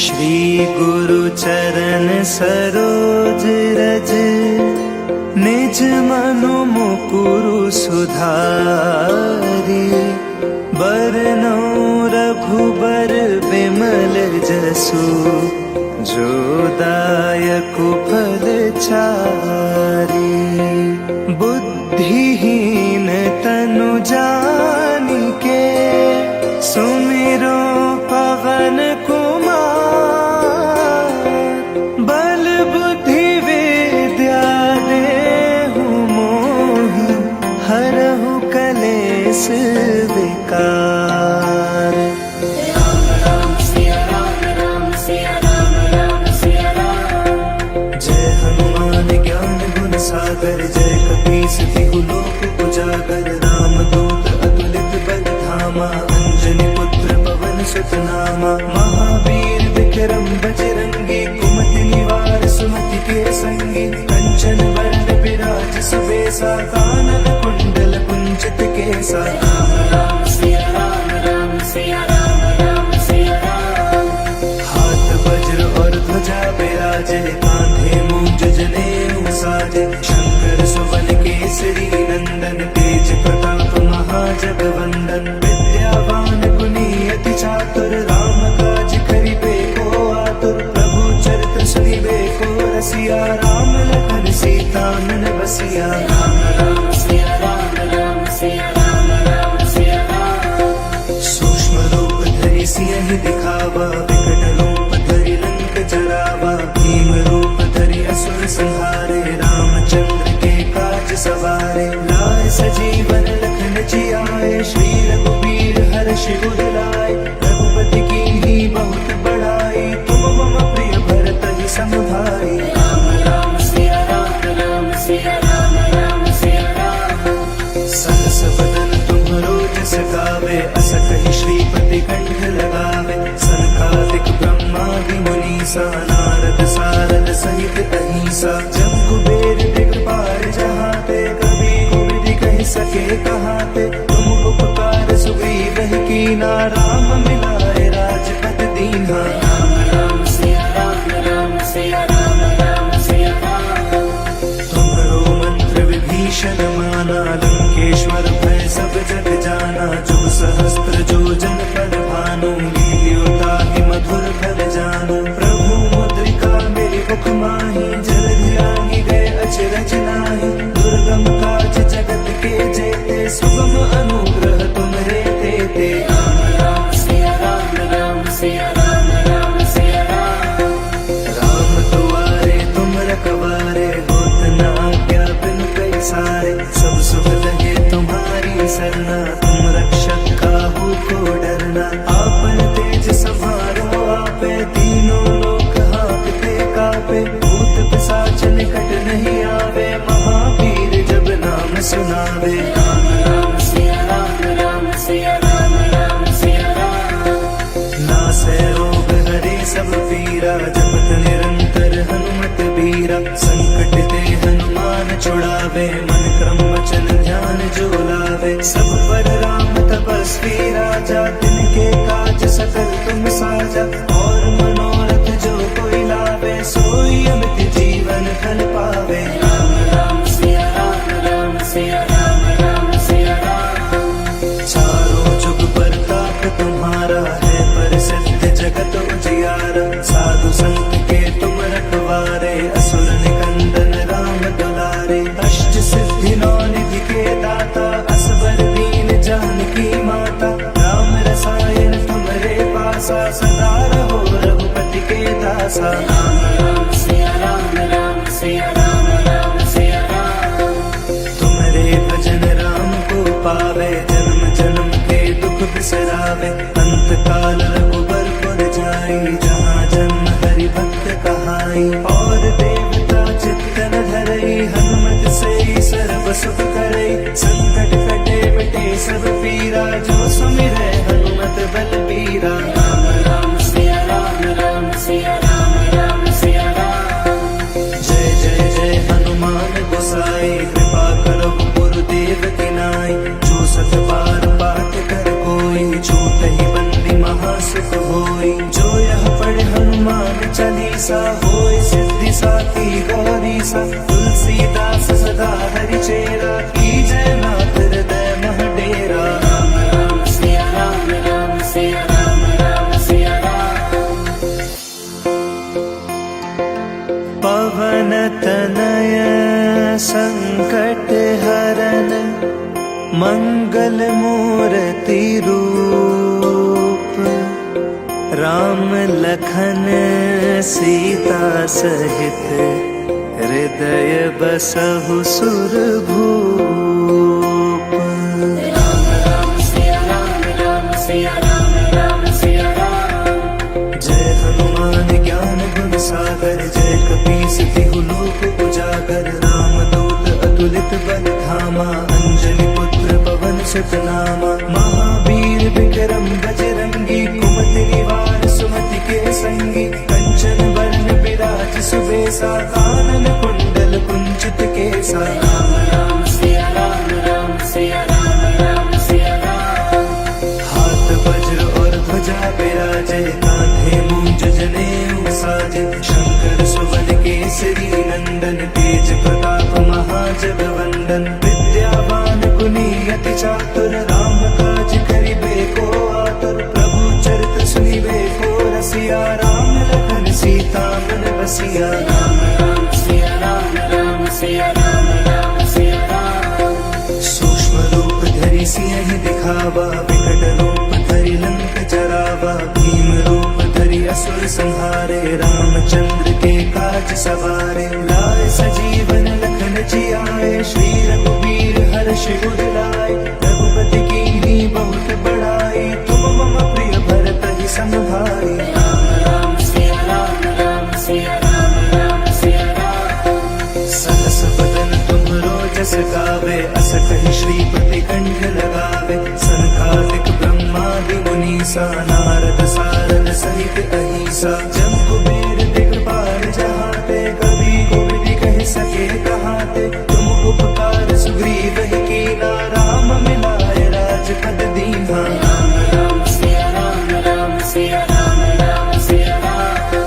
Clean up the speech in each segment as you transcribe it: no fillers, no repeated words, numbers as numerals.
श्री गुरु चरण सरोज रज, निज मनु मुकुरु सुधारी। बरनौ रघुबर बिमल जसु, जो दायक फल चारि। बुद्धिहीन तनु जानिके, सुमिरो पवन कुमार। बल बुद्धि विद्या देहु मोहि, हरहु कलेस विकार। राम राम सिया राम, राम सिया राम, राम सिया राम। जय हनुमान ज्ञान गुण सागर, जय कपीस तिहु लोक उजागर। राम दूत अतुलित बल धामा, अंजनी पुत्र पवन सुत नामा। महावीर विक्रम बजरंगी, कुमति निवार सुमति के संगी। कंचन वरण विराज सुबेसा, कानन कुंडल कुंचित केसा। राम राम सिया राम, राम सिया राम, राम सिया राम। हाथ वज्र और ध्वजा विराजे, कांधे मूंज जनेऊ साजे। शंकर सुवन केसरी नंदन, तेज प्रताप महाजगवंदन। विद्यावान गुणी अति चातुर, राम काज करिबे को आतुर। प्रभु चरित्र सुनिबे को रसिया, राम लखन सीता मन बसिया। राम राम सिया राम, राम सिया राम, राम सिया राम। सूक्ष्म रूप धरि सियहि दिखावा, विकट रूप धरि लंक जरावा। भीम रूप धरि असुर संहारे, रामचंद्र के काज सवारे। लाए सजीवन लखन जियाए, श्री रघुबीर हर्षि उर लाए। रघुपति कीन्ही बहुत बड़ाई, तुम मम प्रिय भरत ही सम भाई। राम राम सिया राम, राम सिया राम, राम सिया राम। सहस बदन तुम्हरो जस गावे, अस कहि श्रीपति कंठ लगावे। सनकादिक ब्रह्मादि मुनीसा, नारद सारद सहित अहिसा। जब कुबेर दिगपाल जहाते, कबि कोविद कहि सके कहाते। तुम उपकार सुग्रीव ही कीना, राम मिलाए राजपद दीन्हा। राम राम सिया राम, राम सिया राम, राम सिया राम। तुम्हरो मंत्र विभीषण माना, लंकेश्वर भय सब जग जाना। जुग सहस्त्र जो जन पर भानु, लील्यो ताहि मधुर फल जानु। प्रभु मुद्रिका मेरि मुख माहि, जलधि लांघि गए अचरज नाहि। दुर्गम काज जगत के जेते, सुगम अनुग्रह तुम्हरे तेते। राम राम सिया राम, राम सिया राम, राम सिया राम। राम दुआरे तुम रखवारे, होत न आज्ञा बिनु पैसारे। सब सुख लगे तुम्हारी सरना, तुम रक्षक काहू को डरना। आपन तेज समारो आपे, तीनों लोक हाँकते कापे। भूत पिशाच निकट नहीं आवे, महावीर जब नाम सुनावे। राम राम सिया राम, राम सिया राम, राम सिया राम। नासै रोग हरे सब पीरा, जपत निरंतर हनुमत बीरा। संकट ते हनुमान छुड़ावे, मन क्रम वचन ध्यान जो लावे। सब पर राम तपस्वी राजा, तिनके काज सकल तुम साजा। और मनोरथ जो कोई लावे, सोई अमित जीवन फल पावे। राम राम सिया राम, राम सिया राम, राम सिया राम। चारों जुग परताप तुम्हारा है, प्रसिद्ध जगत उजियारा। साधु संत के तुम रखवारे, असुर निकंदन राम दुलारे। अष्ट सिद्धि नौ निधि के दाता, असबर दीन जानकी माता। राम रसायन तुम्हारे पासा, सदा रहो रघुपति के दासा। राम राम सिया राम, राम सिया राम, राम सिया राम। तुम्हारे भजन राम को पावे, जन्म जन्म के दुख बिसरावे। अंत काल रघुबर पुर जाई, जहाँ जन्म हरि भक्त कहाई। और देवता चित्तन धरई, हनुमत से सर्व सुख करई। संकट कटे मिटे सब पीरा, जो सुमिरै हनुमत बल बीरा। राम राम सिया राम, राम सिया राम, राम सिया राम। जय जय जय हनुमान गोसाई, कृपा करो गुरुदेव की नाई। जो सत बार पाठ कर कोई, छूटहि बंदी महासुख होई। जो यह पढ़े हनुमान मूर्ति रूप, राम लखन सीता सहित, हृदय बसहु सुरभूप। राम राम सिया राम, राम सिया राम, राम सिया राम। जय हनुमान ज्ञान गुण सागर, जय कपीस तिहु लोक उजागर। राम दूत अतुलित बल धामा, अंजनी पुत्र पवन सुत नामा। महावीर विक्रम बजरंगी, कुमति निवार सुमति के संगी। कंचन वरण विराज सुबेसा, कानन कुंडल कुंचित केसा। राम राम सिया राम, राम सिया राम, राम सिया राम। हाथ वज्र और ध्वजा विराजे, कांधे मूंज जनेऊ साजे। शंकर सुवन केसरी नंदन, तेज प्रताप महाजगवंदन। विद्यावान गुणी अति चातुर, राम काज करिबे को आतुर। प्रभु चरित सुनिबे को रसिया, राम लखन सीता मन बसिया। राम राम सिया राम, राम सिया राम, राम सिया राम। सूक्ष्म रूप धरि सिंह दिखावा, विकट रूप धरि लंक जरावा। भीम रूप धरि असुर संहारे, रामचंद्र के काज सवारे। लाए सजीवन लखन जियाए, श्री रघुवीर हर्ष उर लाए। रघुपति कीन्ही बहुत बड़ाई, तुम मम प्रिय भरत ही संभाई। राम राम सिया राम, राम सिया राम, राम सिया राम। सहस बदन तुम्हरो जस गावे, अस कहि श्रीपति कंठ लगावे। सनकादिक ब्रह्मादि मुनीसा, नारद सारद सहित अहिसा। जब कुबेर दिगपाल जहाते, कवि कोविद कह सके कहाते। तुम उपकार सुग्रीव ही कीना, राम मिलाए राजपद दीन्हा। राम राम सिया राम, राम सिया राम, राम सिया राम।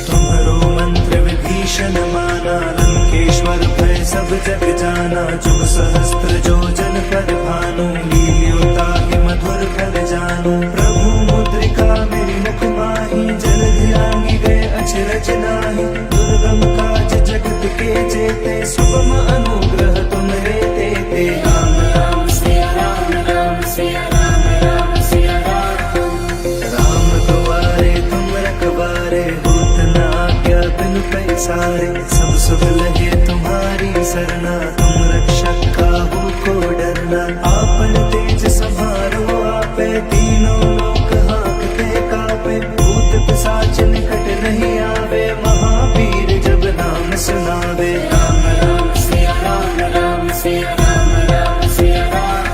तुम्हरो मंत्र विभीषण माना, लंकेश्वर भय सब जग जाना। जुग सहस्त्र जो जन पर भानु, लील्योता ही मधुर फल जानु। प्रभु मुद्रिका मेरी मुख माही, जलधि लांघि गए अचरज नाही। दुर्गम काज जगत के जेते, सुगम अनुग्रह तुम्हरे तेते। राम राम सिया राम, राम सिया राम, राम सिया राम। राम दुआरे तुम रखवारे, होत न आज्ञा बिनु पैसारे। सब सुख लगे तुम्हारी सरना, तुम रक्षक काहू को डरना। आपन तेज समारो आपे, तीनों लोक हांकते कापे। भूत पिशाच निकट नहीं आवे, महावीर जब नाम सुनावे। राम राम सिया राम, राम सिया राम, राम सिया राम।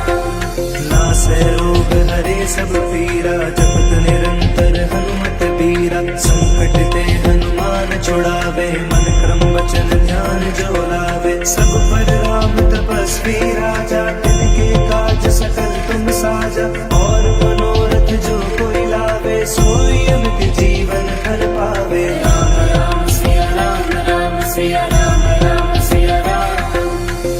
नासै रोग हरे सब पीरा, जपत निरंतर हनुमत बीरा। संकट ते हनुमान छुड़ावे, मन क्रम वचन ध्यान जो लावे। सब पर राम तपस्वी राजा, तिनके काज सकल तुम साजा। और मनोरथ जो कोई लावे, सोई अमित जीवन फल पावे। राम राम सिया राम, राम सिया राम, राम सिया राम।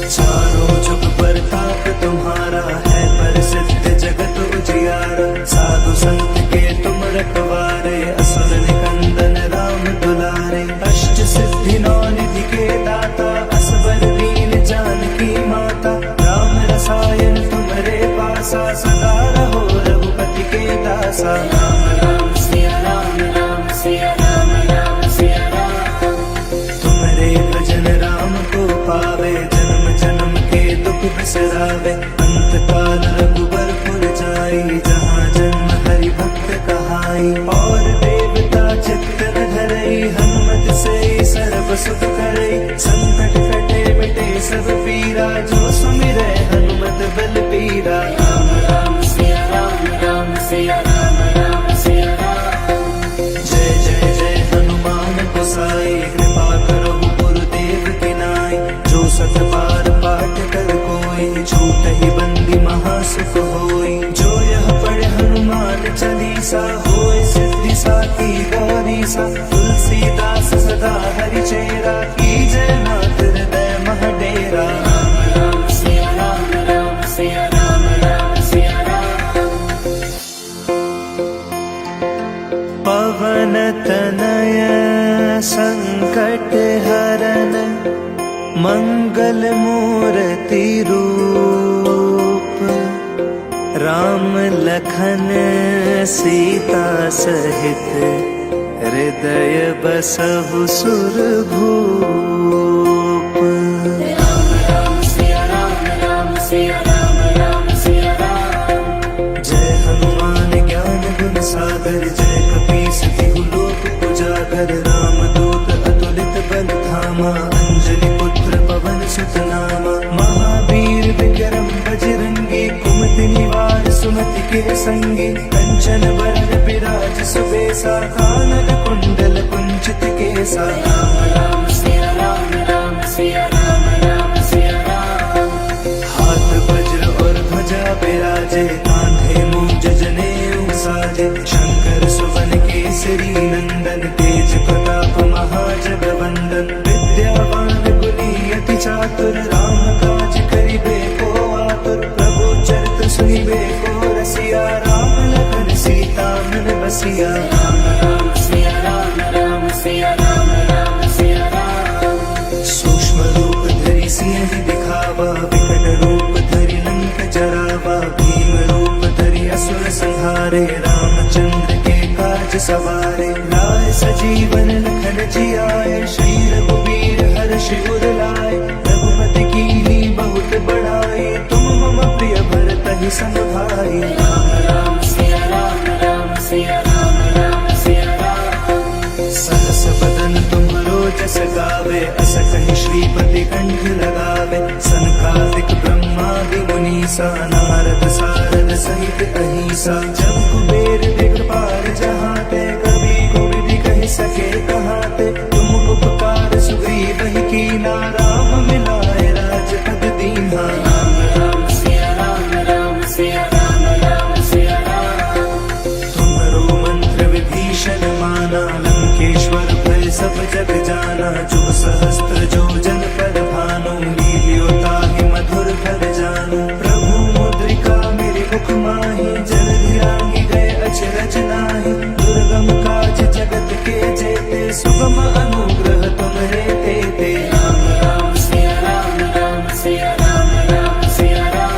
चारों जुग परताप तुम्हारा, है प्रसिद्ध जगत उजियारा। साधु संत के तुम रखवारे, असुर निकंदन राम दुलारे। अष्ट सिद्धि नौ निधि के दाता, असबर दीन जानकी माता। राम रसायन तुम्हारे पासा, सदा रहो रघुपति के दासा। राम राम सिया राम, राम सिया राम, राम सिया राम। तुम्हारे भजन राम को पावे, जन्म जन्म के दुख बिसरावे। अंत काल रघुबर पुर जाई, जहाँ जन्म हरि भक्त कहाई। और देवता चित्त न धरई, हनुमत से सर्व सुख करई। संकट कटे मिटे सब पीरा, जो सुमिरै हनुमत बल पीरा। राम राम सिया राम, राम सिया राम, राम सिया राम। जय जय जय हनुमान गोसाई, कृपा करो गुरुदेव की नाई। जो सत बार पाठ कर कोई, छूट ही बंदी महासुख होई। जो यह पढ़े हनुमान चालीसा, होय सिद्धि साखी गौरीसा। तुलसीदास सदा हरि चेरा, कीजय नाथ हृदय महडेरा। राम राम सिया राम, राम सिया राम, राम सिया राम। पवन तनय संकट हरन, मंगल मूर्ति रूप। राम लखन सीता सहित हृदय बसहु सुरभूप। राम राम सिया राम, राम सिया राम, राम सिया राम। जय हनुमान ज्ञान गुण सागर, जय कपीस तिहु लोक उजागर। राम दूत अतुलित बल धामा, अंजलि पुत्र पवन सुत नामा। महावीर विक्रम बजरंगी, कुमति निवार सुमति के संगी। कंचन वरण विराज सुबेसा, कानन कुंडल कुंचित केसा। राम राम सिया राम, राम सिया राम, राम सिया राम। हाथ वज्र और ध्वजा विराजे, कांधे मूंज जनेऊ साजे। शंकर सुवन केसरी नंदन, तेज प्रताप महाजगवंदन। विद्यावान गुणी अति चातुर, राम काज करिबे को आतुर। प्रभु चरित सुनिबे को रसिया, राम लखन सीता मन बसिया। राम राम सिया राम, राम सिया राम, राम सिया राम। सूक्ष्म रूप धरि सिंह दिखावा, विकट रूप धरि लंक जरावा। भीम रूप धरि असुर संहारे, रामचंद्र के काज सवारे। लाए सजीवन लखन जियाए, श्री रघुवीर हर्षि उर लाए। रघुपति कीन्ही बहुत बड़ाई, तुम मम प्रिय भरतहि सम भाई। राम राम सिया राम, राम सिया राम, राम सिया राम। सहस बदन तुम्हरो जस गावे, अस कहि श्रीपति कंठ लगावे। सनकादिक ब्रह्मादि मुनीसा, नारद सारद सहित अहिसा। जब कुबेर दिगपाल जहाते, कवि कोविद कहि सके कहाते। तुम उपकार सुग्रीव ही कीना, राम मिलाए राजपद दीन्हा। राम राम सिया राम, राम सिया राम, राम सिया राम। तुम्हरो मंत्र विभीषण माना, लंकेश्वर भय सब जग जाना। जुग सहस्त्र जो जन पर भानु, लील्यो ताहि मधुर फल जानु। प्रभु मुद्रिका मेरे मुख माहि, जलधि लांघि गए अचरज नाहि। दुर्गम काज जगत के जेते, सुगम अनुग्रह तुम्हरे तेते। राम राम सिया राम, राम सिया राम, राम सिया राम।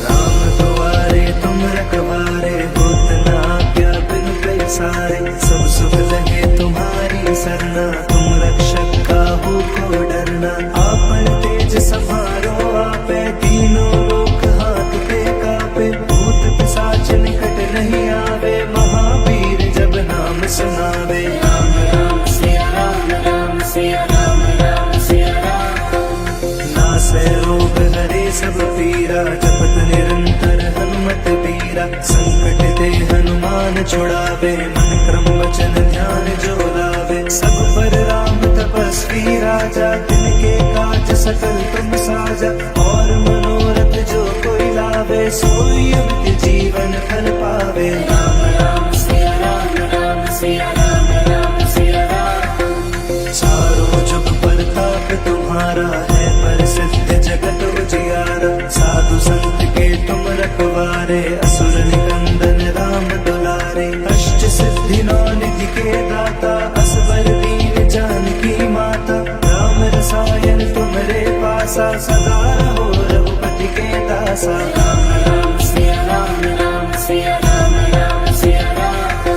राम द्वारे तुम रखवारे, होत न आज्ञा बिनु पैसारे। सब सुख लगे तुम्हारी सरना, तुम रक्षक काहू को डरना। आपन तेज समारो आपे, तीनों लोक हाथ पे कापे। भूत पिशाच निकट नहीं आवे, महावीर जब नाम सुनावे। राम राम सिया राम, राम सिया राम, राम सिया राम। नासै रोग हरे सब पीरा, जपत निरंतर हनुमत बीरा। संकट ते हनुमान छुड़ावे, मन क्रम वचन ध्यान जो लावे। सब पर राम तपस्वी राजा, तिनके काज सकल तुम साजा। और मनोरथ जो कोई लावे, सोई अमित जीवन फल पावे। राम राम सिया राम, राम सिया राम, राम सिया राम। चारों जुग प्रताप तुम्हारा है, प्रसिद्ध जगत उजियारा। साधु संत के तुम रखवारे, असुर निकंदन राम दुलारे। अष्ट सिद्धि नौ निधि के दाता, असबर दीन जानकी माता। राम रसायन तुम्हरे पासा, सदा रहो रघुपति के दासा। राम राम सिया राम, राम सिया राम, राम सिया राम।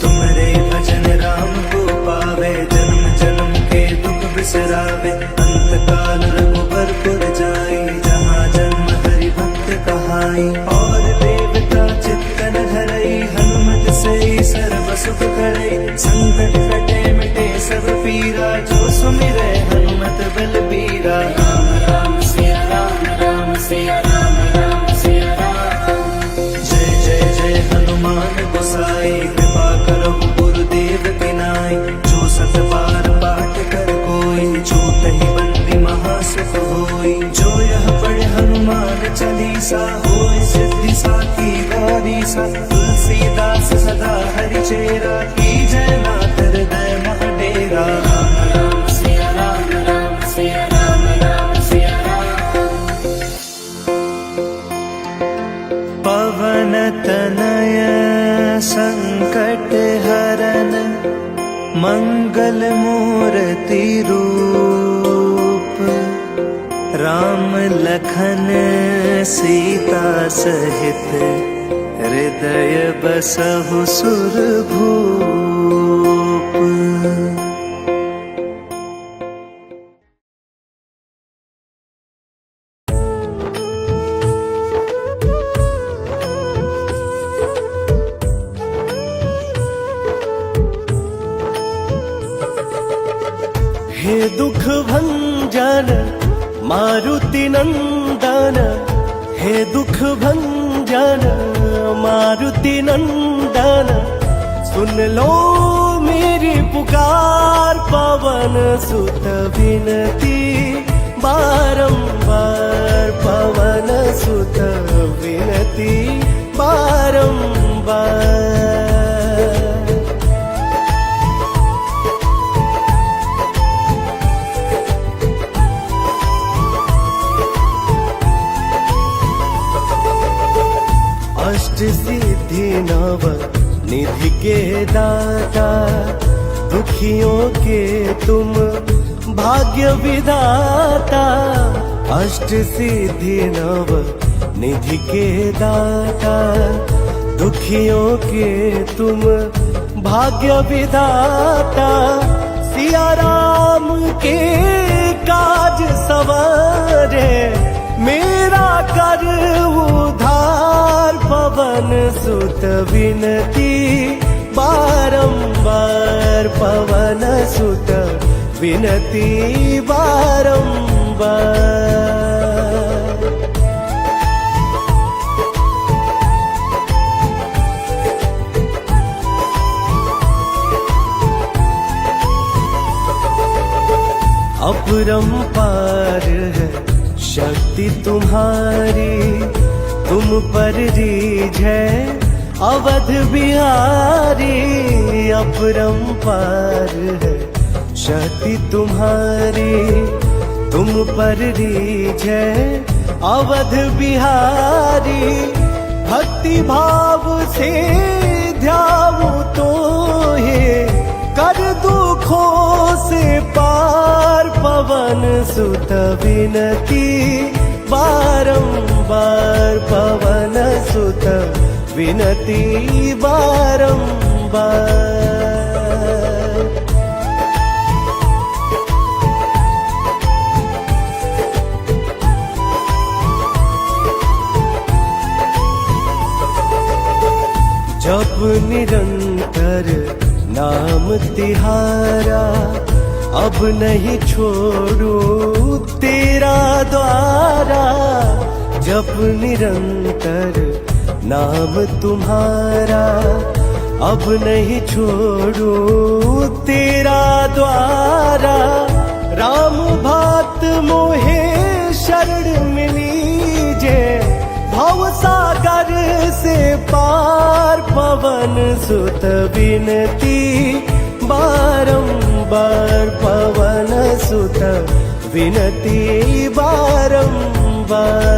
तुम्हारे भजन राम को पावे, जन्म जन्म के दुख बिसरावे। अंत काल रघुबर पुर जाई, जहाँ जन्म हरि भक्त कहाई। और देवता चित्तन धरई, हनुमत से सर्व सुख करई। संकट कटे मिटे सब पीरा, जो सुमिरै हनुमत बलबीरा। राम राम सिया राम, राम सिया राम, राम सिया राम। जय जय जय हनुमान गोसाई, कृपा करो गुरुदेव की नाई। जो सत बार पाठ कर कोई, छूटहि बंदी महासुख होई। जो यह पढ़े हनुमान चालीसा, होय सिद्धि साखी गौरीसा। तुलसीदास सदा हरि चेरा, की जय नाथ हृदय महडेरा। राम राम सिया राम, राम सिया राम, राम सिया राम। पवन तनय संकट हरन, मंगल मूर्ति रूप। राम लखन सीता सहित हृदय बसहु सुरभूप। हे दुख भंजन मारुति नंदन, हे दुख भंजन मारुति नंदन, सुन लो मेरी पुकार पवन सुत विनती बारंबार, पवन सुत विनती बारंबार। अष्ट सिद्धि नव निधि के दाता, दुखियों के तुम भाग्य विधाता। अष्ट सिद्धि नव निधि के दाता, दुखियों के तुम भाग्य विधाता। सिया राम के काज सवारे, मेरा कर उधार पवन सुत विनती बारंबार, पवन सुत विनती बारंबार। अपरंपार है शक्ति तुम्हारी, तुम पर रीझ है अवध बिहारी। अपरंपार है शक्ति तुम्हारी, तुम पर रीझ है अवध बिहारी। भक्ति भाव से ध्याऊ तो है, कर दुखों से पार पवन सुत विनती बारंबार, पवन सुत विनती बारंबार। जप निरंतर नाम तिहारा, अब नहीं छोड़ू तेरा द्वारा। जप निरंतर नाम तुम्हारा, अब नहीं छोड़ू तेरा द्वारा। राम भात मोहे शरण मिली जे, भव सागर से पार पवन सुत विनती बारंबार, पवन सुत विनती बारंबार।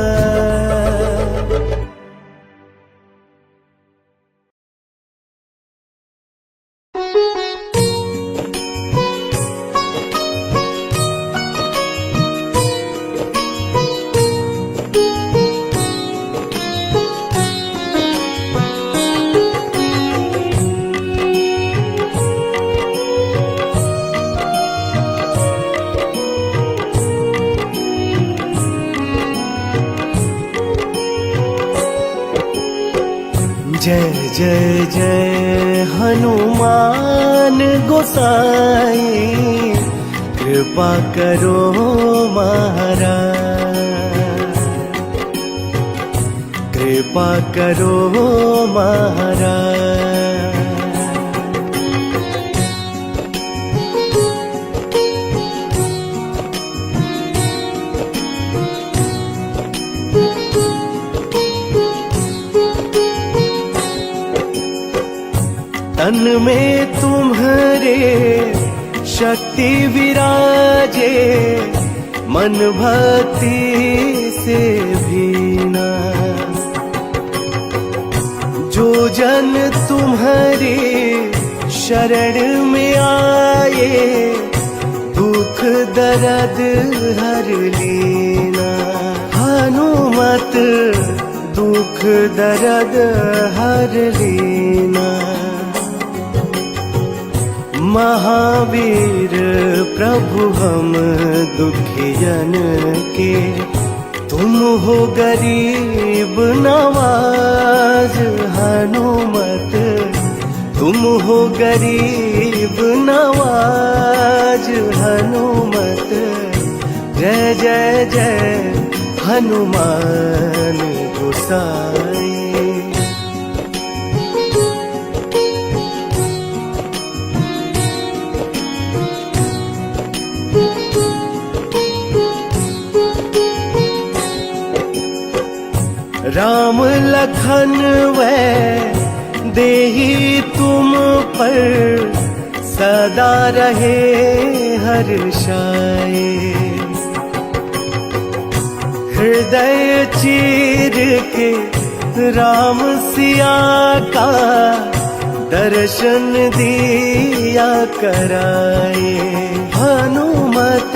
जय जय जय हनुमान गोसाई, कृपा करो महाराज, कृपा करो महाराज। तन में तुम्हारे शक्ति विराजे, मन भक्ति से भीना। जो जन तुम्हारे शरण में आए, दूर दुख दर्द हर लेना। हनुमत दुख दर्द हर लेना। महावीर प्रभु हम दुखियन के, तुम हो गरीब नवाज। हनुमत तुम हो गरीब नवाज। हनुमत जय जय जय हनुमान गोसाई। राम लखन वै देहि तुम पर, सदा रहे हर्षाए। हृदय चीर के राम सिया का, दर्शन दिया कराए। हनुमत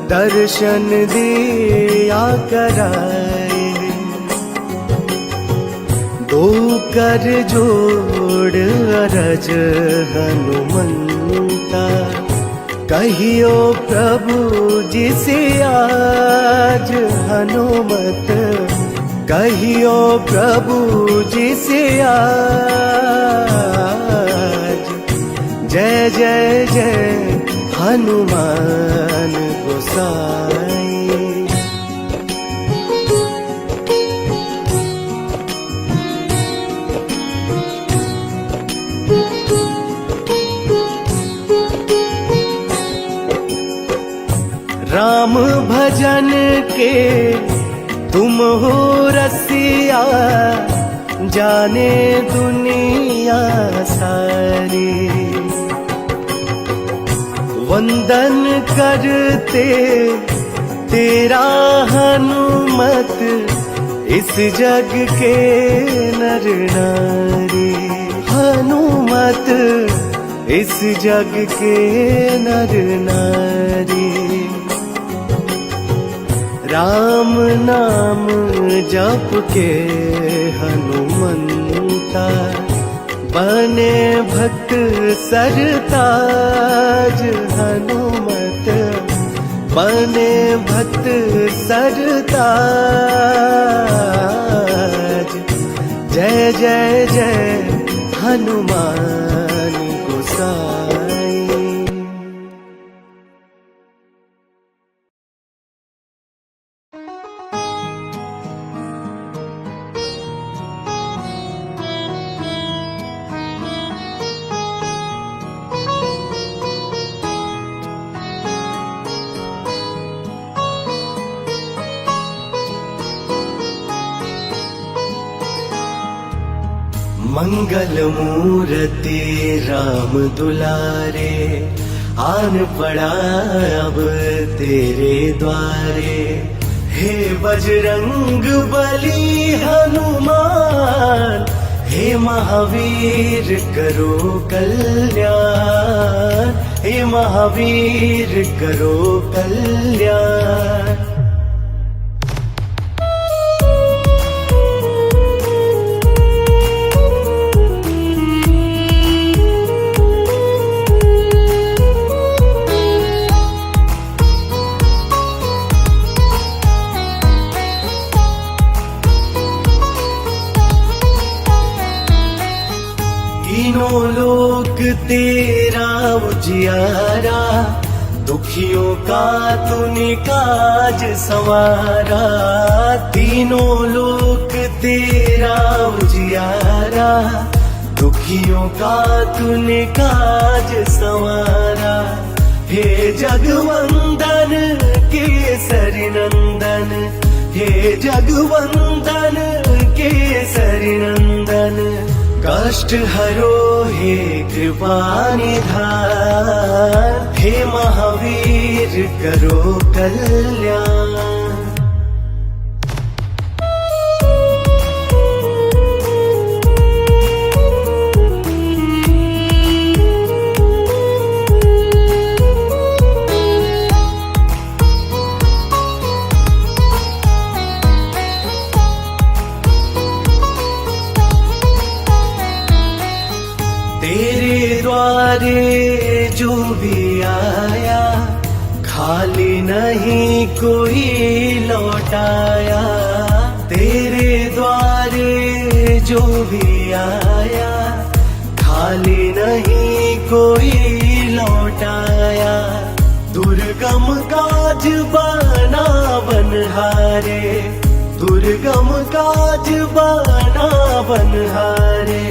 दर्शन दिया कराए। दो कर जोड़ अरज हनुमंता, कहियो प्रभु जिसे आज। हनुमत कहियो प्रभु जिसे आज। जय जय जय हनुमान गोसाई। राम भजन के तुम हो रसिया, जाने दुनिया सारी। वंदन करते तेरा हनुमत, इस जग के नर नारी। हनुमत इस जग के नर नारी। राम नाम जप के हनुमंता, बने भक्त सरताज। हनुमत बने भक्त सरताज। जय जय जय हनुमान गोसाई। मंगल मूर्ति राम दुलारे, आन पड़ा अब तेरे द्वारे। हे बजरंग बली हनुमान, हे महावीर करो कल्याण। हे महावीर करो कल्याण। तीनों लोक तेरा उजियारा, दुखियों का तूने काज संवारा। तीनों लोक तेरा उजियारा, दुखियों का तूने काज संवारा। हे जगवंदन केसरी नंदन, हे जगवंदन केसरी नंदन। कष्ट हरो हे कृपा निधान, हे महावीर करो कल्याण। द्वारे जो भी आया खाली नहीं कोई लौटाया। तेरे द्वारे जो भी आया खाली नहीं कोई लौटाया। दुर्गम काज बना बनहारे, दुर्गम काज बना बनहारे।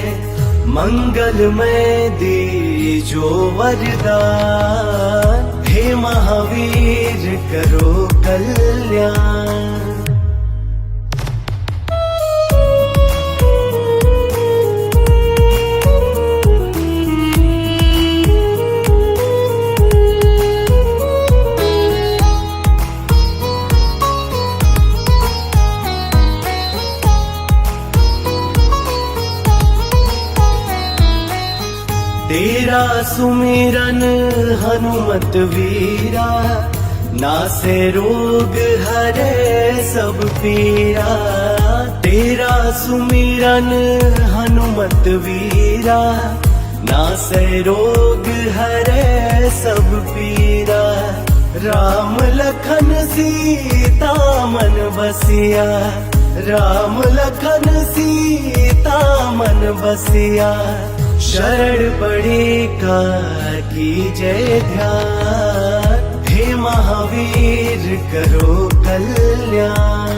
मंगलमय दीजो वरदान, हे महावीर करो कल्याण। तेरा सुमिरन हनुमत वीरा, नासे रोग हरे सब पीरा। तेरा सुमिरन हनुमत वीरा, नासे रोग हरे सब पीरा। राम लखन सीता मन बसिया, राम लखन सीता मन बसिया। शरण पड़ी का कीजय ध्यान, हे महावीर करो कल्याण।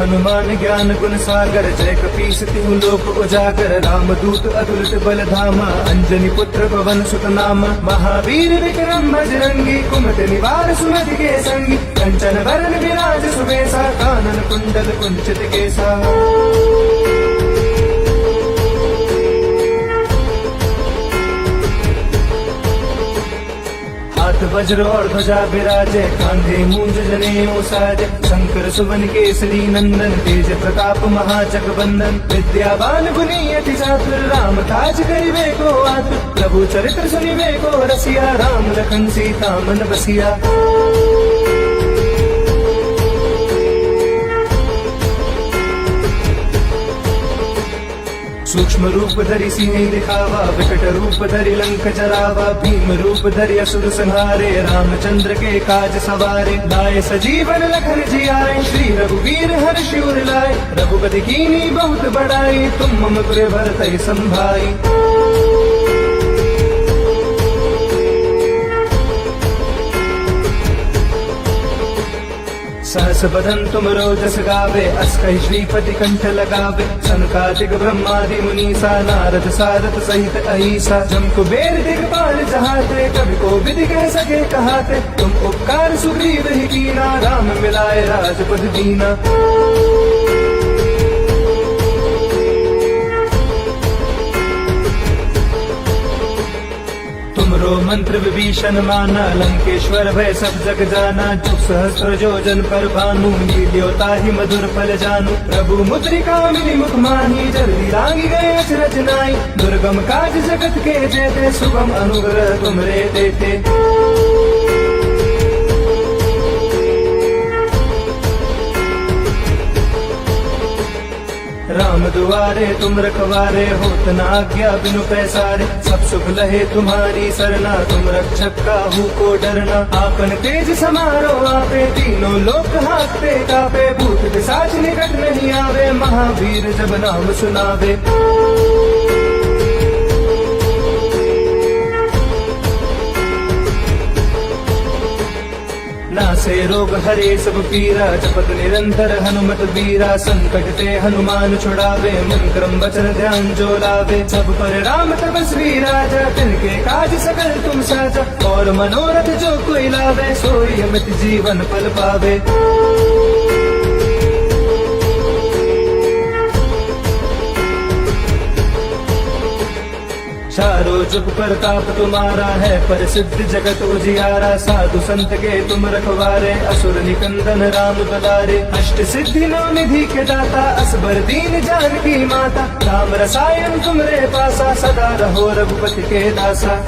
हनुमान ज्ञान गुण सागर, जय कपीस तिहु लोक उजागर। रामदूत अतुलित बल धामा, अंजनी पुत्र पवन सुत नामा। महावीर विक्रम बजरंगी, कुमति निवार सुमति के संगी। कंचन वरण विराज सुबेसा, कानन कुंडल कुंचित केसा। हाथ वज्र और ध्वजा विराजे, कांधे मूंज जनेऊ साजे। शंकर सुवन केसरी नंदन, तेज प्रताप महाजगवंदन। विद्यावान गुणी अति चातुर, राम काज करिबे को आतुर। प्रभु चरित्र सुनिबे को रसिया, राम लखन सीता मन बसिया। सूक्ष्म रूप धरि सिंह दिखावा, विकट रूप धरि लंक जरावा। भीम रूप धरि असुर संहारे, रामचंद्र के काज सवारे। लाए सजीवन लखन जियाए, श्री रघुवीर हर्षि उर लाए। रघुपति कीनी बहुत बड़ाई, तुम मम पुर भरतहि संभाई। सहस बदन तुम रोजस गावे, अस कहि श्रीपति कंठ लगावे। सनकादिक ब्रह्मादि मुनीसा, नारद सारद सहित अहिसा। जम कुबेर दिगपाल जहाते, कवि को विधि कह सके कहाते। तुम उपकार सुग्रीव ही कीना, राम मिलाए राजपद दीना। तुमरो मंत्र विभीषण माना, लंकेश्वर भय सब जग जाना। जुग सहस्त्र जोजन पर भानु, लील्योता ही मधुर फल जानू। प्रभु मुद्रिका मिली मुख माही, जल्दी लागी गए अचरज नाई। दुर्गम काज जगत के जेते, सुगम अनुग्रह तुमरे देते। राम दुआरे तुम रखवारे, होत न आज्ञा बिनु पैसारे। सब सुख लहे तुम्हारी सरना, तुम रक्षक काहू को डरना। आपन तेज समारो आपे, तीनों लोक हाकते कापे। भूत पिशाच निकट नहीं आवे, महावीर जब नाम सुनावे। नासे रोग हरे सब पीरा, जपत निरंतर हनुमत वीरा। संकट ते हनुमान छुड़ावे, मन क्रम वचन ध्यान जो लावे। सब पर राम तपस्वी राजा, तिनके काज सकल तुम साजा। और मनोरथ जो कोई लावे, सोई अमित जीवन फल पावे। चारों जुग प्रताप तुम्हारा है, प्रसिद्ध जगत उजियारा। साधु संत के तुम रखवारे, असुर निकंदन राम दुलारे। अष्ट सिद्धि नौ निधि के दाता, असबर दीन जानकी माता। राम रसायन तुमरे पासा, सदा रहो रघुपति के दासा।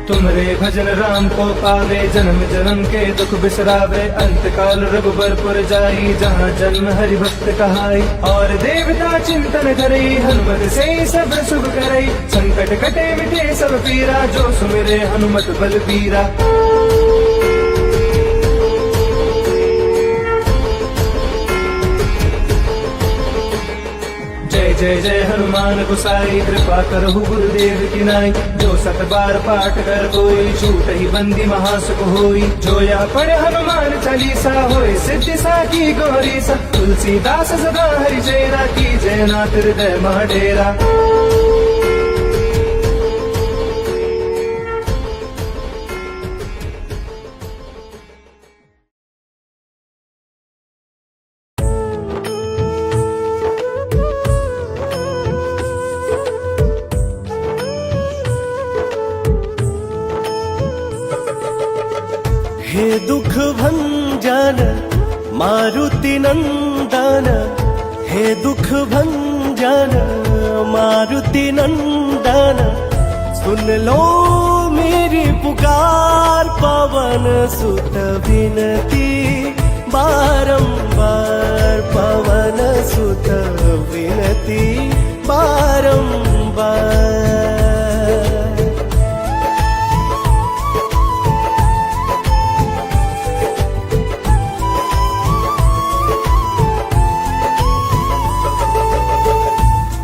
तुमरे भजन राम को पावे, जन्म जन्म के दुख बिसरावे। अंत काल रघुबरपुर जाई, जहाँ जन्म हरि भक्त कहाई। और देवता चिंतन करई, हनुमत से सब शुभ करई। संकट कटे मिटे सब पीरा, जो सुमिरे हनुमत बलबीरा। जय जय जय हनुमान गोसाई, कृपा करहु गुरुदेव की नाई। जो सत बार पाठ कर कोई, छूट ही बंदी महासुख होई। जो या पढ़े हनुमान चालीसा, होय सिद्धि साकी गौरी सा। तुलसीदास सदा हरि चेरा, की जय नाथ हृदय मह डेरा। हे दुख भंजन मारुति नंदन, हे दुख भंजन मारुति नंदन। सुन लो मेरी पुकार, पवन सुत विनती बारंबार। पवन सुत विनती बारंबार।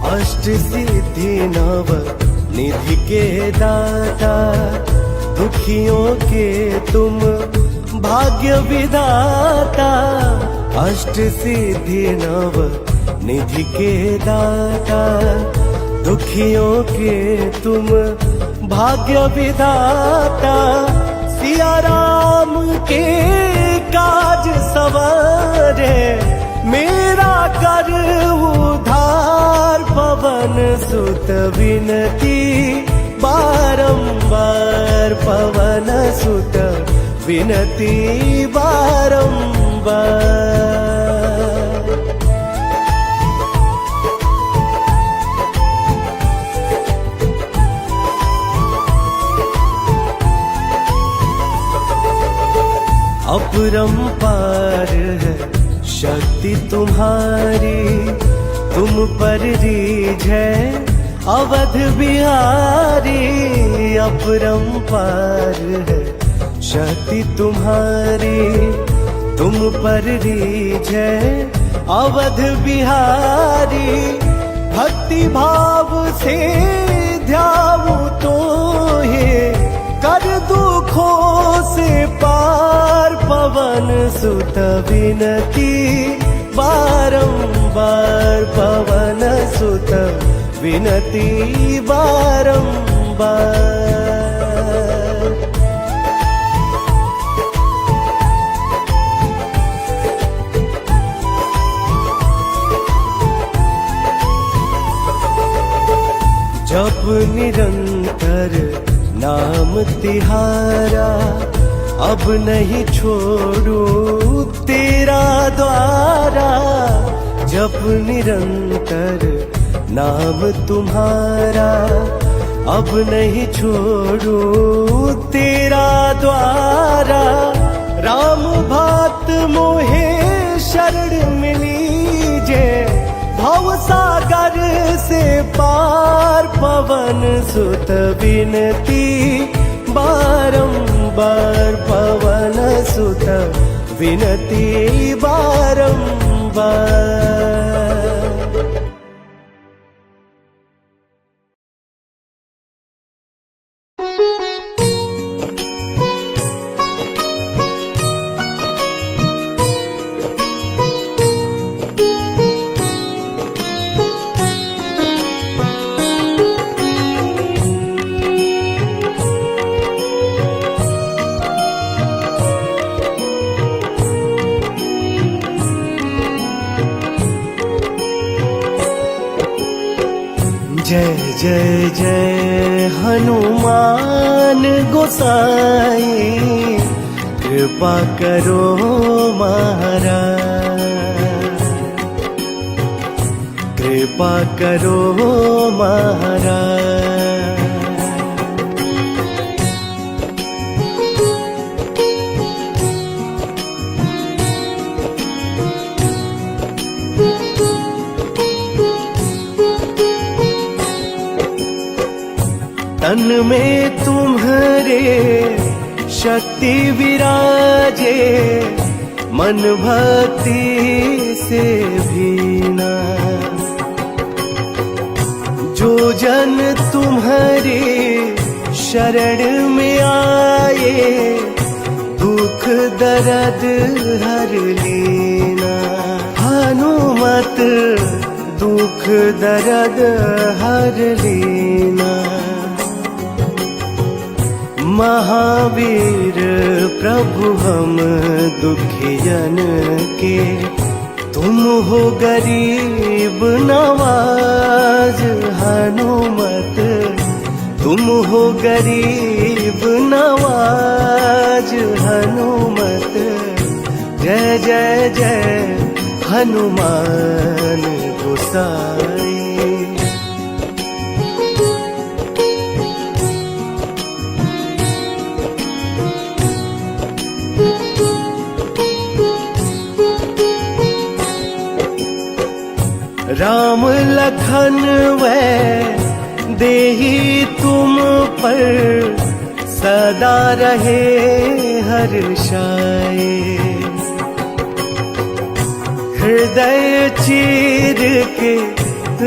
अष्ट सिद्धि नव निधि के दाता, दुखियों के तुम भाग्य विधाता। अष्ट सिद्धि नव निधि के दाता, दुखियों के तुम भाग्य विधाता। सिया राम के काज सवारे, मेरा कर उधार। पवन सुत विनती बारंबार, पवन सुत विनती बारंबार। अपरंपार है शक्ति तुम्हारी, तुम पर रीझ है अवध बिहारी। अपरंपार है शक्ति तुम्हारी, तुम पर रीझ है अवध बिहारी। भक्ति भाव से ध्याऊ तो है, कर दुखों से पार। पवन सुत विनती बारंबार, पवन सुत विनती बारंबार। जप निरंतर नाम तिहारा, अब नहीं छोड़ू तेरा द्वारा। जप निरंतर नाम तुम्हारा, अब नहीं छोड़ू तेरा द्वारा। राम भात मोहे शरण मिली जे, भव सागर से पार। पवन सुत विनती बारंबार, पवन सुत विनती बारंबार। जय जय जय हनुमान गोसाई, कृपा करो महाराज, कृपा करो महाराज। तन में तुम्हारे शक्ति विराजे, मन भक्ति से भीना। जो जन तुम्हारे शरण में आए, दुख दर्द हर लेना। हनुमत दुख दर्द हर लेना। महावीर प्रभु हम दुखियन के, तुम हो गरीब नवाज। हनुमत तुम हो गरीब नवाज। हनुमत जय जय जय हनुमान गोसाई। राम लखन वै देही तुम पर, सदा रहे हर्षाए। हृदय चीर के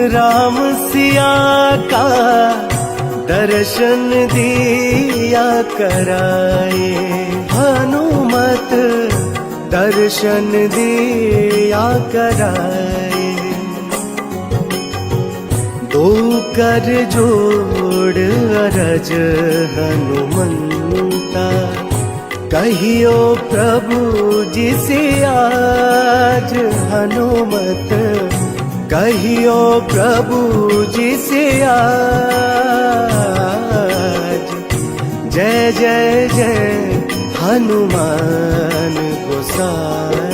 राम सिया का, दर्शन दिया कराए। हनुमत दर्शन दिया कराए। दो कर जोड़ अरज हनुमंता, कहियो प्रभु जी से आज। हनुमत कहियो प्रभु जी से आज। जय जय जय हनुमान गोसाई।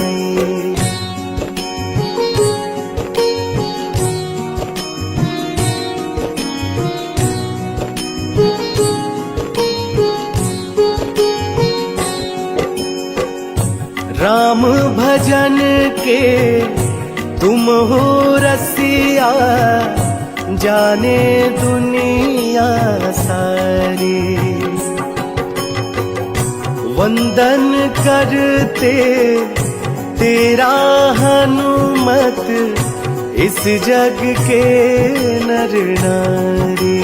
राम भजन के तुम हो रसिया, जाने दुनिया सारी। वंदन करते तेरा हनुमत, इस जग के नर नारी।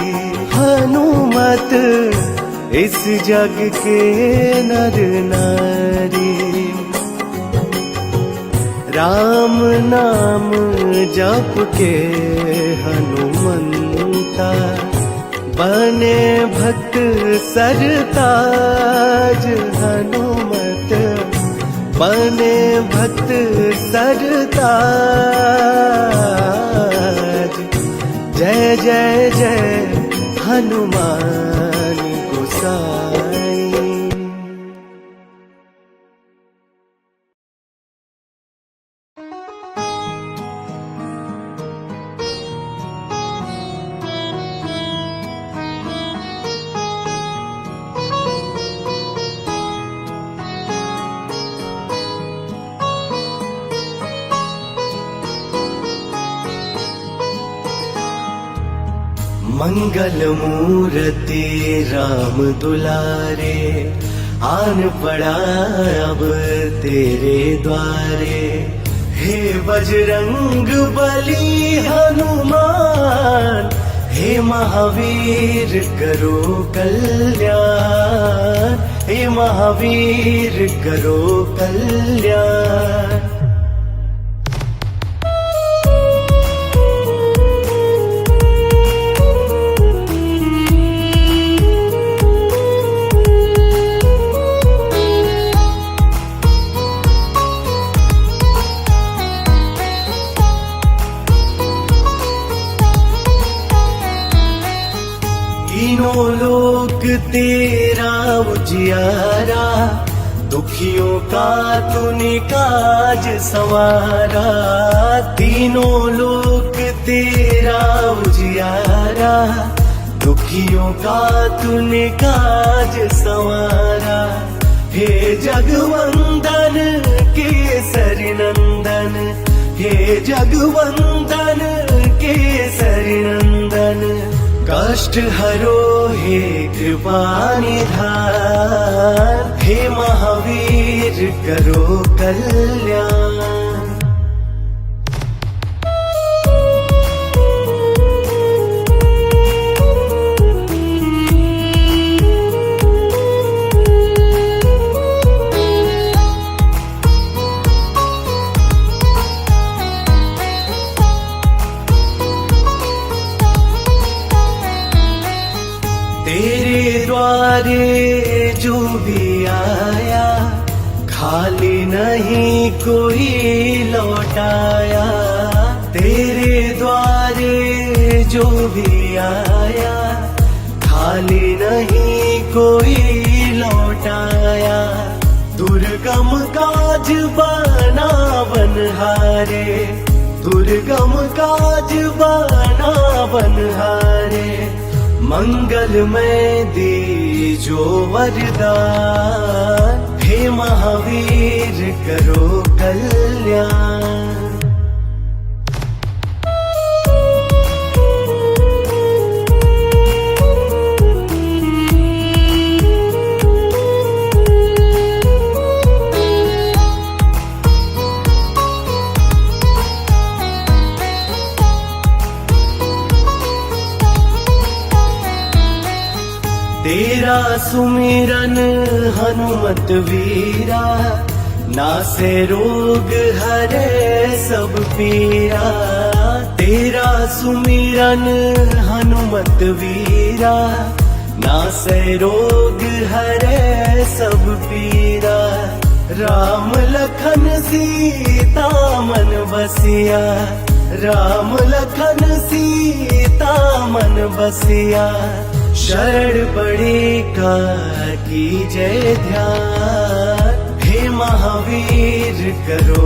हनुमत इस जग के नर नारी। राम नाम जप के हनुमंता, बने भक्त सरताज। हनुमत बने भक्त सरताज। जय जय जय हनुमान गोसाई। मंगल मूर्ति राम दुलारे, आन पड़ा अब तेरे द्वारे। हे बजरंग बली हनुमान, हे महावीर करो कल्याण। हे महावीर करो कल्याण। तीनों लोक तेरा उजियारा, दुखियों का तूने काज संवारा। तीनों लोक तेरा उजियारा, दुखियों का तूने काज संवारा। हे जगवंदन केसरी नंदन, हे जगवंदन केसरी नंदन, कष्ट हरो हे कृपा निधान। हे महावीर करो कल्याण। तेरे द्वारे जो भी आया, खाली नहीं कोई लौटाया। तेरे द्वारे जो भी आया, खाली नहीं कोई लौटाया। दुर्गम काज बना बनहारे, दुर्गम काज बना बनहारे। मंगलमय दीजो वरदान, हे महावीर करो कल्याण। तेरा सुमिरन हनुमत वीरा, नासे रोग हरे सब पीरा। तेरा सुमिरन हनुमत वीरा, नासे रोग हरे सब पीरा। राम लखन सीता मन बसिया, राम लखन सीता मन बसिया। शरण पड़े का कीजय ध्यान, हे महावीर करो